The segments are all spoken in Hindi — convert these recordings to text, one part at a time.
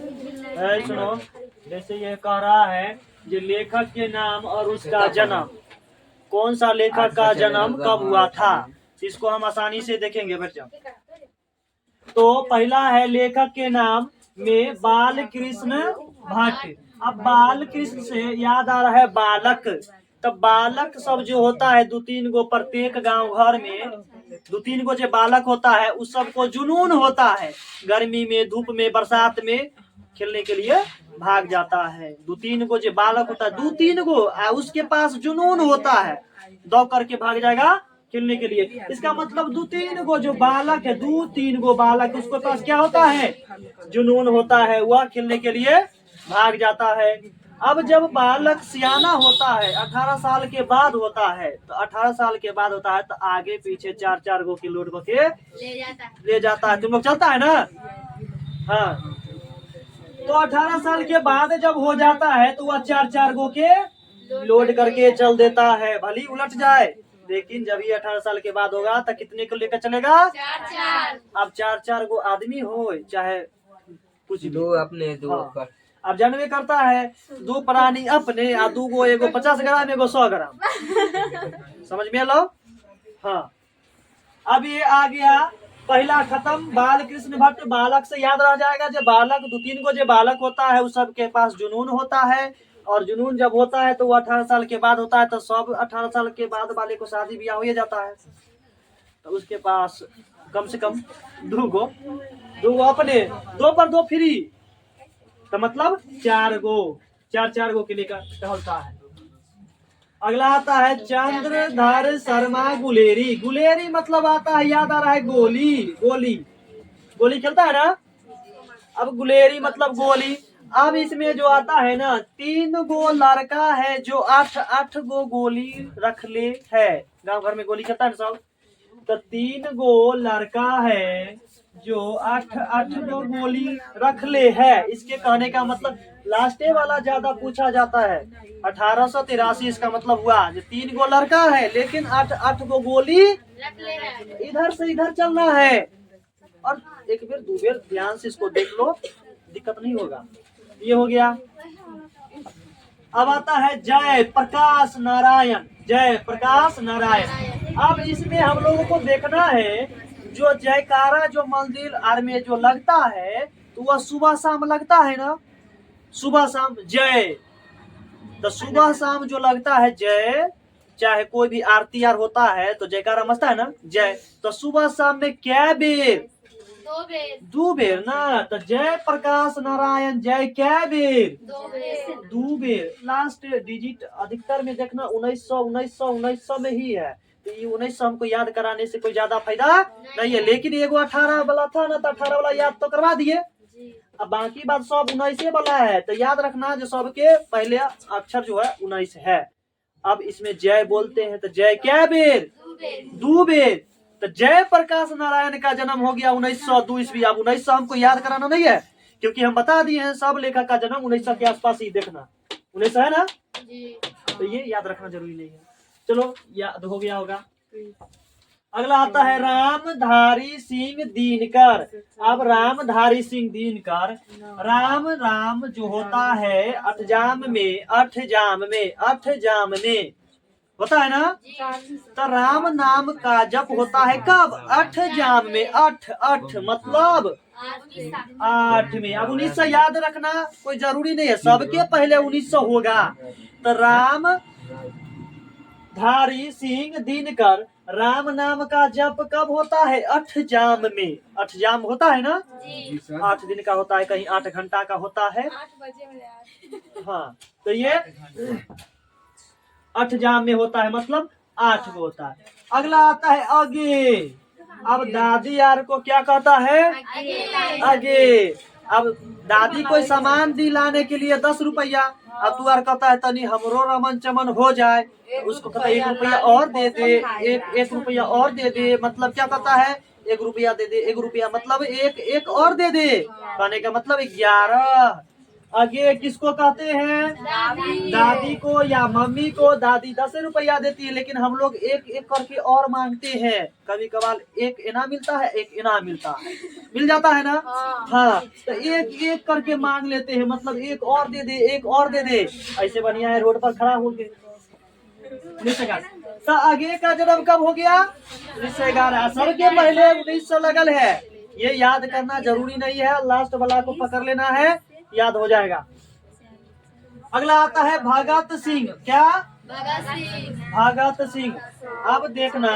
सुनो, जैसे ये कह रहा है जो लेखक के नाम और उसका जन्म, कौन सा लेखक का जन्म कब हुआ था, इसको हम आसानी से देखेंगे बच्चों। तो पहला है लेखक के नाम में बाल कृष्ण भट्ट। अब बाल कृष्ण से याद आ रहा है बालक। तब बालक सब जो होता है दो तीन गो, प्रत्येक गांव घर में दो तीन गो जो बालक होता है उस सबको जुनून होता है, गर्मी में, धूप में, बरसात में खेलने के लिए भाग जाता है। दो तीन गो जो बालक होता है, दो तीन गो, उसके पास जुनून होता है, दौड़ करके भाग जाएगा खेलने के लिए। इसका मतलब दो तीन गो जो बालक है, दो तीन गो बालक, उसके पास क्या होता है, जुनून होता है, वह खेलने के लिए भाग जाता है। अब जब बालक सियाना होता है, 18 साल के बाद होता है, तो 18 साल के बाद होता है तो आगे पीछे चार चार गो की लोड करके ले जाता है। तुम लोग चलता है ना। हाँ, तो 18 साल के बाद जब हो जाता है तो वह चार चार गो के लोड करके चल देता है, भली उलट जाए। लेकिन जब ये 18 साल के बाद होगा तो कितने को लेकर चलेगा, चार। अब चार चार गो आदमी हो चाहे कुछ दो अपने दो। हाँ। अब जानवे करता है दो प्राणी अपने आ दू गो, एगो 50 ग्राम एगो 100 ग्राम, समझ में लो। हाँ, अब ये आ गया पहला खत्म, बाल कृष्ण भट्ट। बालक से याद रह जाएगा जो बालक, दो तीन गो जो बालक होता है उस सब के पास जुनून होता है, और जुनून जब होता है तो वो 18 साल के बाद होता है, तो सब 18 साल के बाद वाले को शादी ब्याह हो जाता है। तो उसके पास कम से कम दो गो अपने, दो पर दो फ्री, तो मतलब चार गो, चार चार गो के लिए टहलता है। अगला आता है चंद्रधर शर्मा गुलेरी। गुलेरी मतलब आता है, याद आ रहा है गोली, गोली गोली खेलता है ना। अब गुलेरी मतलब गोली। अब इसमें जो आता है ना, तीन गो लड़का है जो आठ आठ गो गोली रख ले है, गांव घर में गोली खेलता है सब, तो तीन गो लड़का है जो आठ आठ गो गोली रख ले है। इसके कहने का मतलब लास्टे वाला ज्यादा पूछा जाता है। 1883 इसका मतलब हुआ जो तीन गो लड़का है लेकिन आठ आठ गो गोली इधर से इधर चलना है। और एक बेर दो बेर ध्यान से इसको देख लो, दिक्कत नहीं होगा। ये हो गया। अब आता है जय प्रकाश नारायण। जय प्रकाश नारायण। अब इसमें हम लोगों को देखना है जो जयकारा जो मंदिर आर में जो लगता है तो वह सुबह शाम लगता है ना, सुबह शाम जय। तो सुबह शाम जो लगता है जय, चाहे कोई भी आरती यार होता है तो जयकारा मचता है ना जय। तो सुबह शाम में क्या बेर, दो बेर ना। तो जय प्रकाश नारायण जय क्या बेर, दो बेर। लास्ट डिजिट अधिकतर में देखना 1900 में ही है, तो ये 1900 हमको याद कराने से कोई ज्यादा फायदा नहीं है। लेकिन एगो 18 वाला था ना, तो 18 वाला याद तो करवा दिए। अब बाकी बात सब 19 वाला है, तो याद रखना जो सबके पहले अक्षर जो है 19 है। अब इसमें जय बोलते हैं तो जय क्या बेर, दो बेर। तो जय प्रकाश नारायण का जन्म हो गया 1902 ईस्वी। अब 1900 हमको याद कराना नहीं है क्योंकि हम बता दिए हैं सब लेखक का जन्म 1900 के आसपास ही देखना। 1900 है ना जी। तो ये याद रखना जरूरी नहीं है। चलो याद हो गया होगा। अगला आता है रामधारी सिंह दिनकर। अब रामधारी सिंह दिनकर, राम राम जो होता है अठजाम में, अठजाम में होता है ना, तो राम नाम का जप होता है कब, अठजाम में। अठ अठ मतलब 8 में। अब 1900 याद रखना कोई जरूरी नहीं है, सबके पहले 1900 होगा। तो राम धारी सिंह दिनकर, राम नाम का जप कब होता है, अठजाम में। अठजाम होता है ना, 8 दिन का होता है, कहीं 8 घंटा का होता है। हाँ, तो ये अठजाम में होता है, मतलब 8 को होता है। अगला आता है अगे। अब दादी यार को क्या कहता है, अगे। अब दादी कोई सामान दिलाने के लिए 10 रुपया, अब तू यार कहता है तनी हमरो रमन चमन हो जाए, तो उसको कहता है 1 रुपया और दे दे, एक रुपया और दे दे। मतलब क्या कहता है, 1 रुपया दे दे, 1 रुपया मतलब एक और दे दे, कहने का मतलब 11। आगे किसको कहते हैं? दादी को या मम्मी को। दादी 10 रुपया देती है, लेकिन हम लोग एक एक करके और मांगते हैं। कभी कभार एक इनाम मिलता है, एक इनाम मिलता है, मिल जाता है ना। हाँ, तो एक एक करके मांग लेते हैं, मतलब एक और दे दे, एक और दे दे। ऐसे बढ़िया है रोड पर खड़ा होके। तो आगे का जन्म कब हो गया? 1911। सबके पहले 1900 लगल है, ये याद करना जरूरी नहीं है। लास्ट वाला को पकड़ लेना है, याद हो जाएगा। अगला आता है भगत सिंह। क्या? भगत सिंह। अब देखना,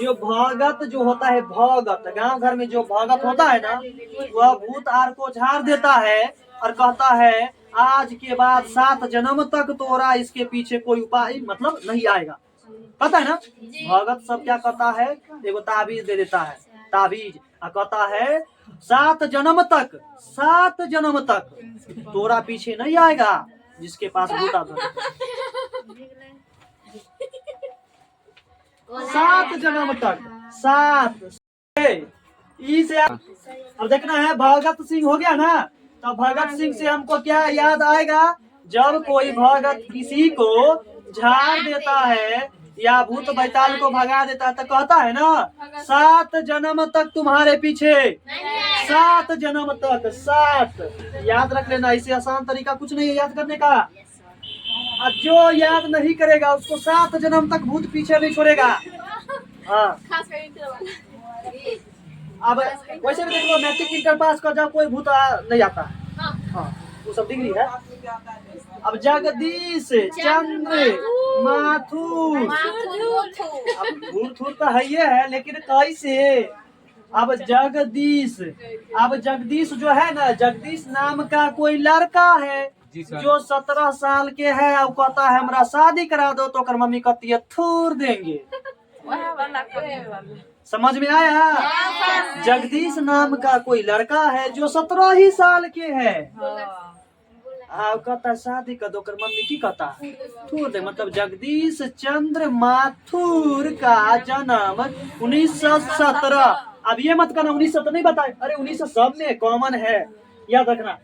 जो भगत जो होता है, भगत गांव घर में जो भगत होता है ना, वह भूत आर को झाड़ देता है और कहता है आज के बाद 7 जन्म तक तोरा इसके पीछे कोई उपाय मतलब नहीं आएगा। पता है ना। भगत सब क्या करता है, एगो ताबीज दे देता है, ताबीज, और कहता है 7 जन्म तक, 7 जन्म तक तोरा पीछे नहीं आएगा जिसके पास भूता धन। 7 जन्म तक, 7 से। अब देखना है भगत सिंह हो गया ना, तो भगत सिंह से हमको क्या याद आएगा? जब कोई भगत किसी को झाड़ देता है या भूत बैताल को भगा देता है, तो कहता है ना 7 जन्म तक तुम्हारे पीछे, 7 जन्म तक, 7। याद रख लेना, इससे आसान तरीका कुछ नहीं है याद करने का। और जो याद नहीं करेगा उसको 7 जन्म तक भूत पीछे नहीं छोड़ेगा। हाँ, अब वैसे भी देख लो, मैट्रिक इंटर पास कर जाओ, कोई भूत नहीं आता। हाँ, वो सब डिग्री है। अब जगदीश चंद्र माथुर, अब भूत तो है ये है, लेकिन कैसे? अब जगदीश, अब जगदीश जो है ना, जगदीश नाम का कोई लड़का है जो 17 साल के है, अब कहता है हमरा शादी करा दो, तो कर मम्मी कहती है थूर देंगे। समझ में आया? जगदीश नाम का कोई लड़का है जो 17 ही साल के है, अब कहता शादी कर दो, कर मम्मी की कहता थूर दे। मतलब जगदीश चंद्र माथुर का जन्म 1917। अब ये मत करना 1917 नहीं बताए, अरे 1900 सब में कॉमन है, याद रखना।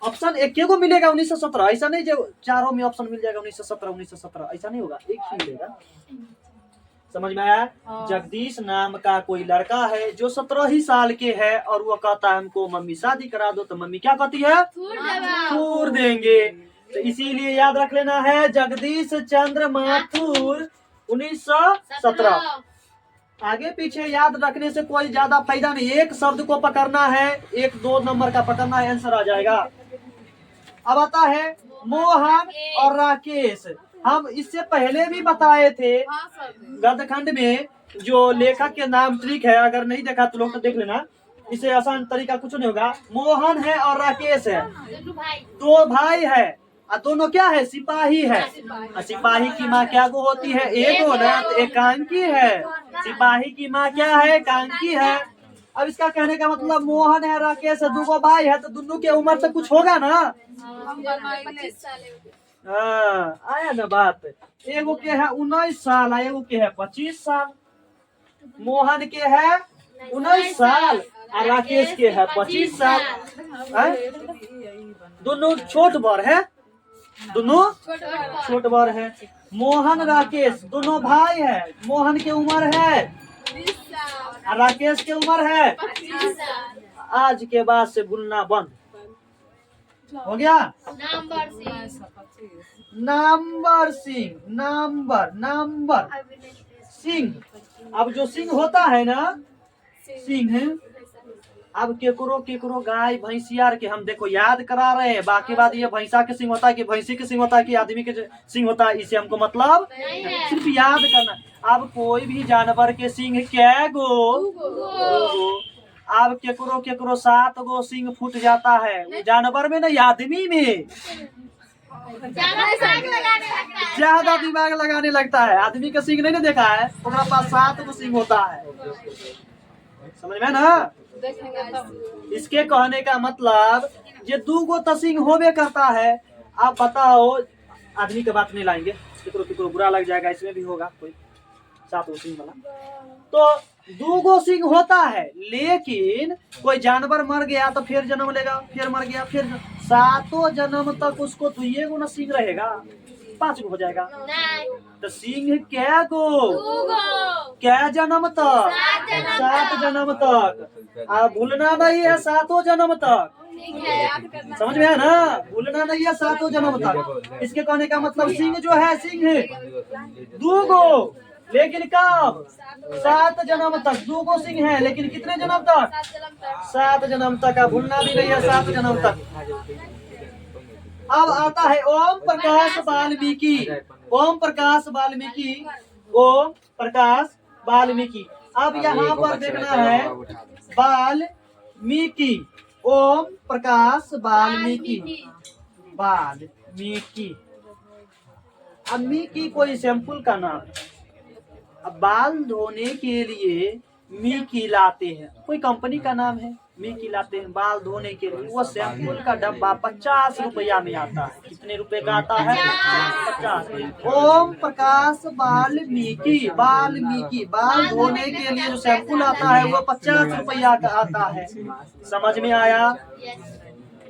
ऑप्शन एक को मिलेगा 1917, ऐसा नहीं जो चारों में ऑप्शन मिल जाएगा 1917 1917, ऐसा नहीं होगा, एक ही मिलेगा। समझ में आया? जगदीश नाम का कोई लड़का है जो 17 ही साल के है, और वो कहता है हमको मम्मी शादी करा दो, तो मम्मी क्या कहती है? थूर देंगे। तो इसीलिए याद रख लेना है जगदीश चंद्र माथुर 1917। आगे पीछे याद रखने से कोई ज्यादा फायदा नहीं, एक शब्द को पकड़ना है, 1-2 नंबर का पकड़ना है, आंसर आ जाएगा। अब आता है मोहन और राकेश। हम इससे पहले भी बताए थे गद्यखंड में, जो लेखक के नाम ट्रिक है, अगर नहीं देखा तो लोग तो देख लेना, इसे आसान तरीका कुछ नहीं होगा। मोहन है और राकेश है, 2 भाई है, और दोनों क्या है? सिपाही है। सिपाही की माँ क्या गो होती है? एक हो ना, तो एकांकी है। सिपाही की माँ क्या है? एकांकी है। अब इसका कहने का मतलब मोहन है, राकेश है, 2 भाई है, तो दोनों की उम्र से कुछ होगा ना। हाँ, आया ना बात। एगो के है 19 साल, एगो के है 25 साल। मोहन के है 19 साल और राकेश के है 25 साल। दोनों छोट बड़ है, दोनों छोट बड़ है। मोहन राकेश दोनों भाई है, मोहन की उम्र है और राकेश की उम्र है। आज के बाद से भूलना बंद हो गया। Number Singh, number Singh. अब जो सिंह होता है ना, सिंह, अब केकरो गाय भैंसियार के हम देखो याद करा रहे हैं, बाकी बात ये भैंसा के सिंह होता है कि भैंसी के सिंह होता है कि आदमी के सिंह होता है, इसे हमको मतलब सिर्फ याद करना। अब कोई भी जानवर के सिंह क्या गो, अब केकरो 7 गो सिंह फूट जाता है, जानवर में नहीं आदमी में ज्यादा दिमाग लगाने लगता है। आदमी का सिंह नहीं ना देखा है, उसके पास 7 गो सिंह होता है। समझ में ना? इसके कहने का मतलब ये 2 गो तो सिंह होबे करता है। आप बताओ, आदमी की बात नहीं लाएंगे, केकरो बुरा लग जाएगा, इसमें भी होगा कोई। सातों सिंह वाला। तो 2 गो सिंह होता है, लेकिन कोई जानवर मर गया तो फिर जन्म लेगा, फिर मर गया फिर 7 जन्म तक उसको 2 गो ना सिंह रहेगा, 5 गो हो जाएगा। तो सिंह क्या गो, क्या जन्म तक, 7 जन्म तक। आप भूलना नहीं है 7 जन्म तक, समझ में है ना, भूलना नहीं है 7 जन्म तक। इसके कहने का मतलब सिंह जो है, सिंह 2 गो, लेकिन कब, 7 जन्म तक 2 गो सिंह है, लेकिन कितने जन्म तक, 7 जन्म तक। आप भूलना भी नहीं है 7 जन्म तक। अब आता है ओम प्रकाश वाल्मीकि, ओम प्रकाश वाल्मीकि, ओम प्रकाश वाल्मीकि। अब यहाँ पर देखना है वाल्मीकि, ओम प्रकाश वाल्मीकि, वाल्मीकि। अब मीकी कोई शैम्पुल का नाम है। अब बाल धोने के लिए मीकी लाते हैं, कोई कंपनी का नाम है, मीकी लाते हैं बाल धोने के लिए। वो शैम्पुल का डब्बा 50 रुपया में आता है। कितने रुपए का आता है, 50। ओम प्रकाश वाल्मीकि, वाल्मीकि बाल धोने के लिए जो शैम्पुल आता है वो 50 रुपया का आता है। समझ में आया,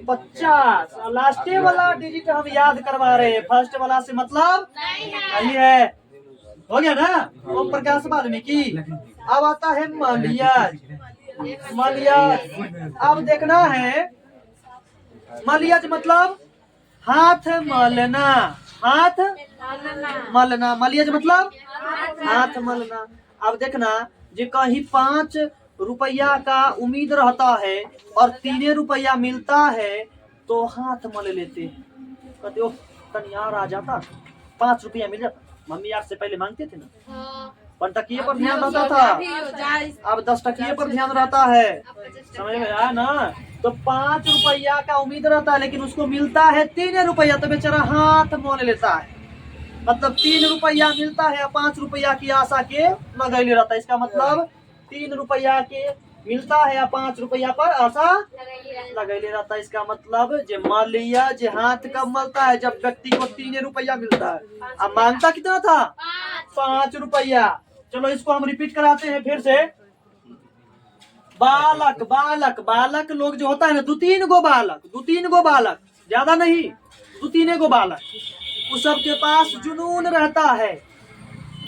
50। लास्टे वाला डिजिट हम याद करवा रहे हैं, फर्स्ट वाला से मतलब नहीं है। हो गया ना, ओम प्रकाश वाल्मीकि। अब आता है मलियाज, मलियाज। अब देखना है मलियाज मतलब हाथ मलना, हाथ मलना, मलियाज मतलब हाथ मलना। अब देखना जो कहीं 5 रुपया का उम्मीद रहता है और 3 रुपया मिलता है तो हाथ मल लेते हैं, कहते हो तनियार आ जाता 5 रुपया मिल जाता। मम्मी आपसे पहले मांगते थे ना, 5 टकिए पर ध्यान रहता था, अब 10 टकिए पर ध्यान रहता है। समझ में आया ना, तो 5 रुपया का उम्मीद रहता है लेकिन उसको मिलता है 3 रुपया, तो बेचारा हाथ मोल लेता है। मतलब 3 रुपया मिलता है, 5 रुपया की आशा के लगैले रहता है। इसका मतलब 3 रुपया के मिलता है या 5 रुपया पर आशा लगैले रहता है। इसका मतलब जे मलिया जे हाथ कब मलता है, जब व्यक्ति को 3 रुपया मिलता है। अब मांगता कितना था, 5 रुपया। चलो इसको हम रिपीट कराते हैं फिर से। बालक, बालक, बालक लोग जो होता है ना, 2-3 गो बालक, 2-3 गो बालक, ज्यादा नहीं, 2-3 गो बालक, उस सबके पास जुनून रहता है,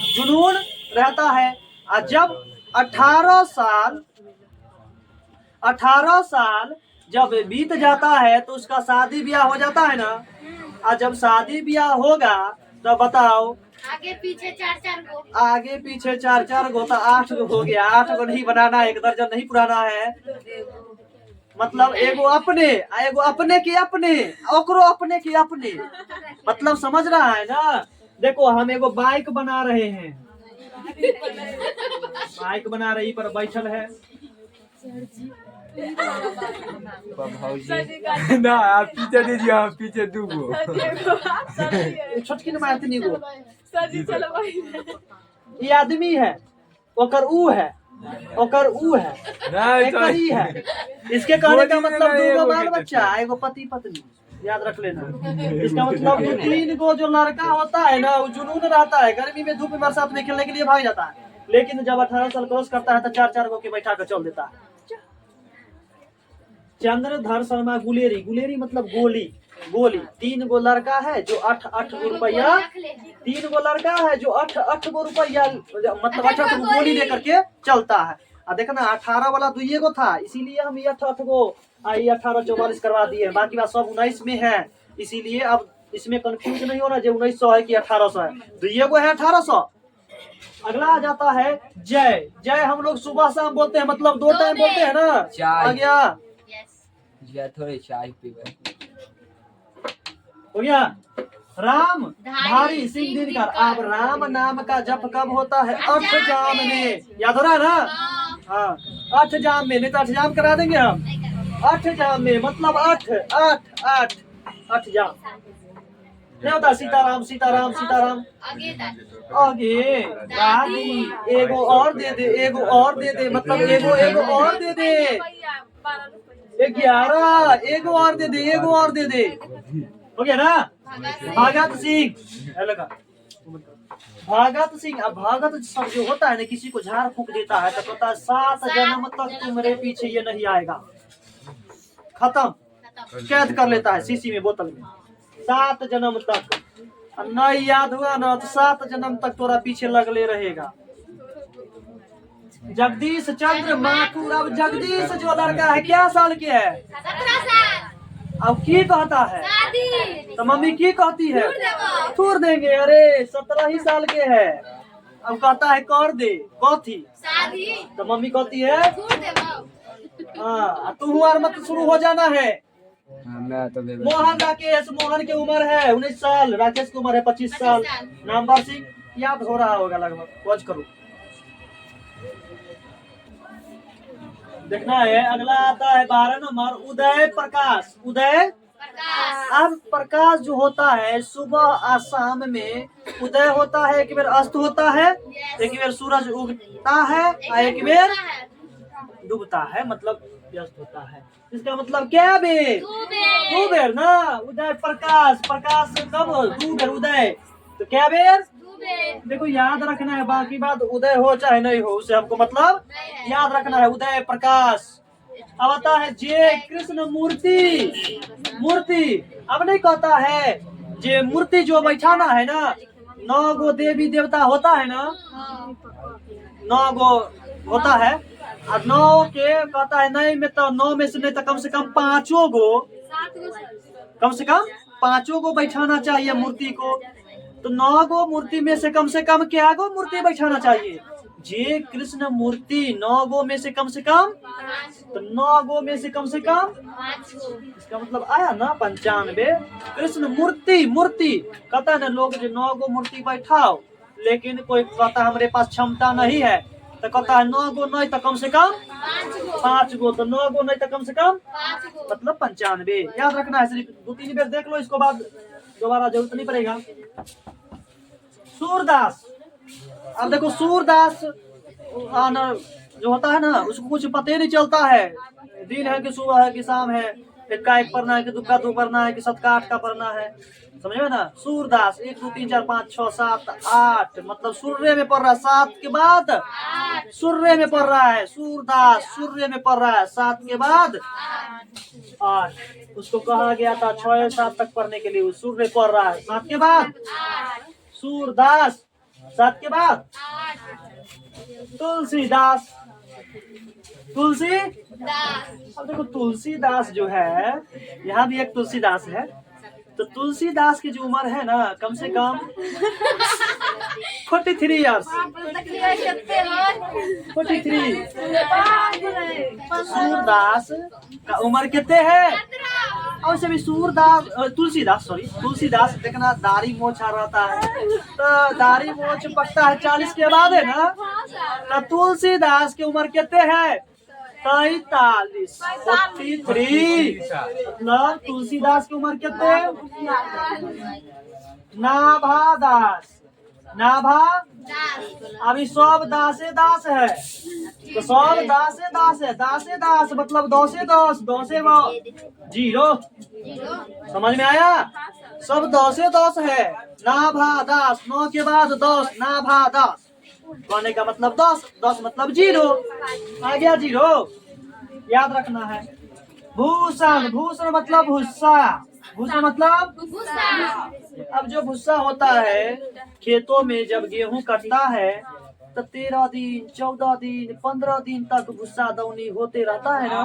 जुनून रहता है। और जब 18 साल जब बीत जाता है तो उसका शादी ब्याह हो जाता है ना। और जब शादी ब्याह होगा तो बताओ, आगे पीछे 4-4 गो, आगे पीछे 4-4 गो तो 8 गो हो गया। 8 गो नहीं बनाना, 1 दर्जन नहीं पुराना है। मतलब एगो अपने, एगो अपने के अपने, ओकरो अपने के अपने, मतलब समझ रहा है ना। देखो हम एगो बाइक बना रहे हैं, बाइक बना रही पर बैठल है ना, आप पीछे दीजिए, आप पीछे 2 गो छोटकी मारती गो। ये आदमी है, ओकर ऊ है, ओकर ऊ है, एकर ही है। इसके कहने का मतलब 2 गो बाल बच्चा, एगो पति पत्नी, याद रख लेना। इसका मतलब 2-3 गो जो लड़का होता है ना, वो जुनून रहता है। गर्मी में धूप में बरसात में खेलने के लिए भाग जाता है, लेकिन जब 18 साल क्रॉस करता है तो 4-4 गो के बैठा कर चल देता है। चंद्रधर शर्मा गुलेरी, गुलेरी मतलब गोली, गोली। 3 गो लड़का है जो 8-8 गो रुपया, 3 गो लड़का है जो 8-8 गो रुपया, मतलब 8-8 गो गोली लेकर के चलता है। और देखना 18 वाला 2 गो था, इसीलिए हम ये 8-8 गो 18-44 करवा दिए। बाकी बात सब 19 में है, इसीलिए अब इसमें कंफ्यूज नहीं होना जो 1900 है कि 1800 है। 2 गो है 1800। अगला आ जाता है जय। जय हम लोग सुबह शाम बोलते हैं, मतलब 2 टाइम बोलते हैं ना। आ गया, थोड़ी चाय पीवे हो गया। राम धारी सिंह दिनकर। अब राम नाम का जप कब होता है, 8 जाम में, याद हो रहा है ना। हाँ 8 जाम में, नहीं तो 8 जाम करा देंगे हम। 8 जाम में मतलब 8 8 8 8 जाम नहीं होता। सीताराम सीताराम सीताराम, आगे दादी एगो और दे दे, एगो और दे दे, मतलब एगो और दे दे, 11 एगो और दे दे, एगो और दे दे। हो गया ना। भगत सिंह, भगत सिंह। अब भगत सब जो होता है ना, किसी को झाड़ फूक देता है तो कहता है 7 जन्म तक तुम मेरे पीछे ये नहीं आएगा, खत्म, कैद कर लेता है शीशी में, बोतल में, 7 जन्म तक। और नहीं याद हुआ ना तो 7 जन्म तक तोरा पीछे लगले रहेगा। जगदीश चंद्र माथुर। अब जगदीश जो लड़का है क्या साल के है? 17 साल। अब की कहता है शादी। तो मम्मी की कहती है दूर देबो। थूर देंगे। अरे 17 ही साल के है। अब कहता है कर दे कथी, शादी। तो मम्मी कहती है दूर देबो। हाँ तू और मत शुरू हो जाना है। मैं तो बेबे मोहन राकेश, मोहन की उम्र है 19 साल, राकेश की उम्र है 25 साल। 25 साल। नामवर सिंह याद हो रहा होगा लगभग, वॉच करो। देखना है। अगला आता है 12 नंबर उदय प्रकाश। उदय प्रकाश। अब प्रकाश जो होता है सुबह और शाम में उदय होता है, एक बेर अस्त होता है, एक बेर सूरज उगता है और एक बेर डूबता है, मतलब व्यस्त होता है। इसका मतलब क्या बेर? दो बेर ना। उदय प्रकाश, प्रकाश कब? 2 बेर उदय, तो क्या बेर? देखो याद रखना है, बाकी बात उदय हो चाहे नहीं हो उसे हमको मतलब याद रखना है। उदय प्रकाश। अब आता है जे कृष्ण मूर्ति। मूर्ति अब नहीं कहता है जे मूर्ति जो बैठाना है ना, 9 गो देवी देवता होता है ना, 9 गो होता है और 9 के कहता है नहीं में तो 9 में से नहीं तो कम से कम 5 गो, कम से कम 5 गो बैठाना चाहिए मूर्ति को। तो 9 गो मूर्ति में से कम क्या गो मूर्ति बैठाना चाहिए? जे कृष्ण मूर्ति 9 गो में से कम, तो 9 गो में से कम, इसका मतलब आया ना 95। कृष्ण मूर्ति, मूर्ति कहता है ना लोग जो 9 गो मूर्ति बैठाओ, लेकिन कोई कहता हमारे पास क्षमता नहीं है तो कहता है 9 गो नहीं तो कम से कम 5 गो, तो 9 गो नहीं तो कम से कम मतलब 95। याद रखना है, सिर्फ 2-3 बार देख लो, इसको बाद दोबारा जरूरत नहीं पड़ेगा। सूरदास। अब देखो सूरदास जो होता है ना उसको कुछ पता ही नहीं चलता है, दिन है कि सुबह है कि शाम है, इक्का एक पढ़ना है कि दुक्का 2 पढ़ना है कि 7 का 8 का पढ़ना है, समझ में ना। सूरदास 1 2 3 4 5 6 7 8 मतलब सूर्य में पढ़ रहा है, 7 के बाद सूर्य में पढ़ रहा है। सूरदास सूर्य में पढ़ रहा है, 7 के बाद 8। उसको कहा गया था 6 7 तक पढ़ने के लिए, सूर्य पढ़ रहा है 7 के बाद। सूरदास 7 के बाद। तुलसीदास। तुलसी अब देखो तुलसीदास जो है, यहाँ भी एक तुलसीदास है, तो तुलसीदास की जो उम्र है ना कम से कम 43 ईयर्स। 43। सूरदास का उम्र कितने है? और से भी सूरदास तुलसीदास देखना दाढ़ी मोछ आ रहता है, तो दाढ़ी मोछ पकता है 40 के बाद है ना। तो तुलसीदास की उम्र कितने है? 43। 43 मतलब तुलसीदास की उम्र कितने है? नाभादास। नाभा अभी सब दासे दास है, तो सब दासे दास है। दासे दास मतलब 10 0। समझ में आया? सब 10 है। नाभा दास 9 के बाद 10 नाभा दास कहने का मतलब 10 मतलब 0 आ गया 0। याद रखना है। भूषण। भूषण मतलब भूसा। भूषण मतलब अब जो भूसा होता है खेतों में जब गेहूं कटता है तो 13 दिन 14 दिन 15 दिन तक भूसा दौनी होते रहता है ना।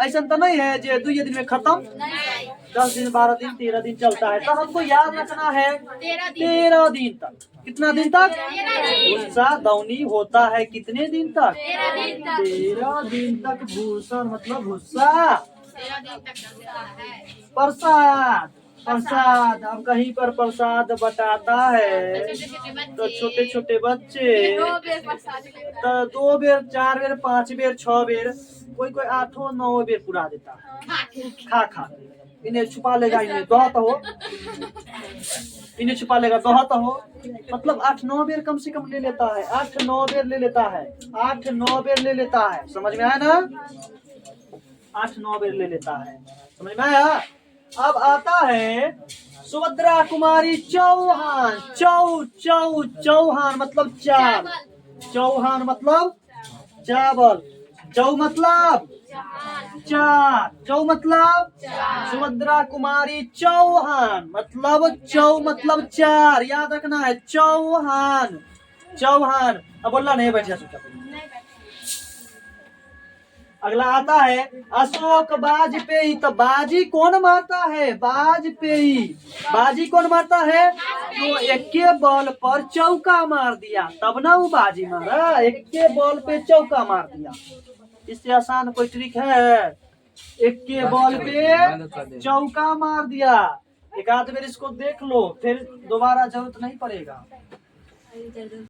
ऐसा तो नहीं है जो 2 दिन में खत्म, 10 दिन 12 दिन 13 दिन चलता है। तो हमको याद रखना है 13 दिन तक। कितना दिन तक भूसा दौनी होता है? कितने दिन तक? 13 दिन तक भूषण मतलब भूसा। प्रसाद। प्रसाद अब कहीं पर प्रसाद बटाता है तो छोटे छोटे बच्चे तो 2 बेर 4 बेर 5 बेर 6 बेर कोई 8 9 बेर पुरा देता है खा इन्हें छुपा लेगा, इन्हें दहत हो, इन्हें छुपा लेगा दहत हो, मतलब 8 9 बेर कम से कम ले लेता है। 8 9 बेर ले लेता है, 8 9 बेर ले लेता है। समझ में आया ना? 8 9 बेर ले लेता है, समझ में आया? अब आता है सुभद्रा कुमारी चौहान। चौहान मतलब चार, चौहान मतलब चावल, चौ मतलब चार, चौ मतलब सुभद्रा कुमारी चौहान मतलब चौ मतलब चार, याद रखना है चौहान। चौहान अब बोलना नहीं, बैठ जा चुपचाप। अगला आता है अशोक वाजपेयी। तो बाजी कौन मारता है? वाजपेयी। बाजी कौन मारता है? जो एक के बॉल पर चौका मार दिया, तब ना वो बाजी मारा। एक के बॉल पे चौका मार दिया। इससे आसान कोई ट्रिक है? एक के बॉल पे चौका मार दिया। एक आध बार इसको देख लो, फिर दोबारा जरूरत नहीं पड़ेगा।